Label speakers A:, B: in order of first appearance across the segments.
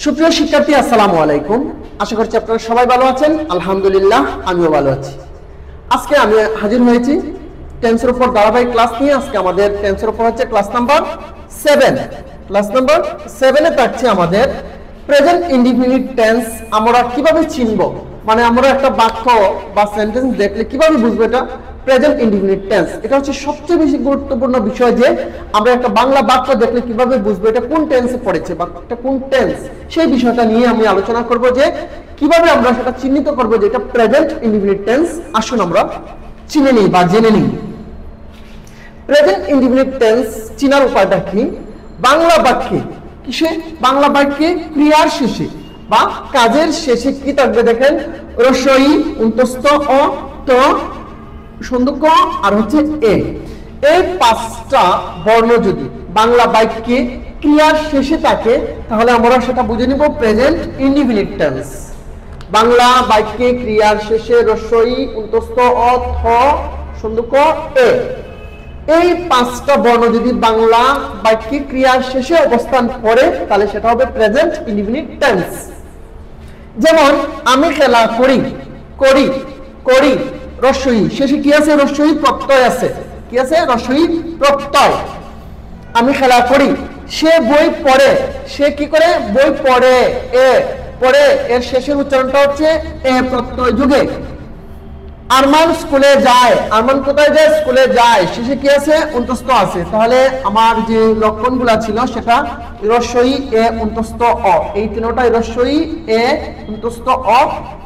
A: সুপ্রিয় শিক্ষার্থী, আসসালামু আলাইকুম। আশা করছি আপনারা সবাই ভালো আছেন। আলহামদুলিল্লাহ, আমিও ভালো আছি। আজকে আমি হাজির হয়েছি টেন্সের উপর ধারাবাহিক ক্লাস নিয়ে। আজকে আমাদের টেন্সের উপর হচ্ছে ক্লাস নাম্বার 7। ক্লাস নাম্বার 7 এ থাকছে আমাদের প্রেজেন্ট ইনডিফিনিট টেন্স। আমরা কিভাবে চিনব, মানে আমরা একটা বাক্য বা সেন্টেন্স দেখলে কিভাবে বুঝবো এটা প্রেজেন্ট ইনডিফিনিট টেন্স। এটা হচ্ছে সবচেয়ে বেশি গুরুত্বপূর্ণ বিষয় যে আমরা একটা বাংলা বাক্য দেখলে কিভাবে বুঝবো এটা কোন টেন্সে পড়েছে বা এটা কোন টেন্স। সেই বিষয়টা নিয়ে আমি আলোচনা করব যে কিভাবে আমরা সেটা চিহ্নিত করব যে এটা প্রেজেন্ট ইনডিফিনিট টেন্স। আসুন আমরা চিনে নিই বা জেনে নিই প্রেজেন্ট ইনডিফিনিট টেন্স চিনার উপায়টা কি। বাংলা বাক্যে কিসে, বাংলা বাক্যে ক্রিয়ার শেষে বা কাজের শেষে কি থাকবে দেখেন, রস্বই, অন্তস্থ অ, ত, সন্ধক আর হচ্ছে এ। এই 5টা বর্ণ যদি বাংলা বাক্যে ক্রিয়ার শেষে থাকে তাহলে আমরা সেটা বুঝে নিব প্রেজেন্ট ইনডিফিনিট টেন্স। বাংলা বাক্যে ক্রিয়ার শেষে রস্বই, অন্তস্থ অ, থ, সন্ধক এ, এই 5টা বর্ণ যদি বাংলা বাক্যে ক্রিয়ার শেষে অবস্থান করে তাহলে সেটা হবে প্রেজেন্ট ইনডিফিনিট টেন্স। যেমন আমি খেলা করি, করি, করি, রস্বই, শেষে কি আছে, রস্বই প্রত্যয় আছে। কি আছে, রস্বই প্রত্যয়। আমি খেলা করি। সে বই পড়ে, সে কি করে, বই পড়ে, এ পড়ে, এর শেষের উচ্চারণটা হচ্ছে এ প্রত্যয় যুগে। আরমান স্কুলে যায়, আরমান কোথায় যায়, স্কুলে যায়, শেষে কি আছে, অন্তস্থ আছে। তাহলে আমার যে লক্ষণগুলা ছিল সেটা রস্বই এ অন্তস্থ অ, এই তিনটাই রস্বই এ অন্তস্থ অ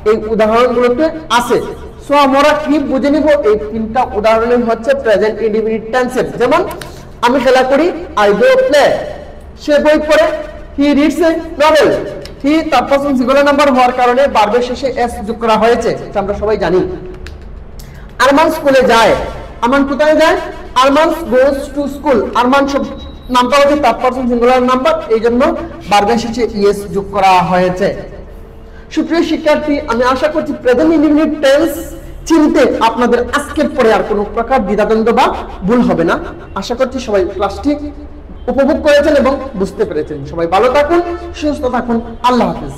A: এই উদাহরণগুলোতে আছে। সো আমরা কি বুঝে নিব, এই 3টা উদাহরণই হচ্ছে প্রেজেন্ট ইনডিফিনিট টেন্সের। যেমন আমি খেলা করি, আই গো প্লে। সে বই পড়ে, he reads a novel. He third person singular number হওয়ার কারণে ভার্বের শেষে এস যোগ করা হয়েছে, এটা আমরা সবাই জানি। আরমান স্কুলে যায়, আরমান কোথায় যায়, Arman goes to school. Arman সব নামটা হচ্ছে থার্ড পারসন সিঙ্গুলার নাম্বার, এই জন্য ভার্বের শেষে ইএস যোগ করা হয়েছে। সুপ্রিয় শিক্ষার্থী, আমি আশা করছি প্রেজেন্ট ইনডিফিনিট টেন্স চিনতে আপনাদের আজকের পরে আর কোনো প্রকার দ্বিধাদ্বন্দ্ব বা ভুল হবে না। আশা করছি সবাই ক্লাসটি উপভোগ করেছেন এবং বুঝতে পেরেছেন। সবাই ভালো থাকুন, সুস্থ থাকুন। আল্লাহ হাফেজ।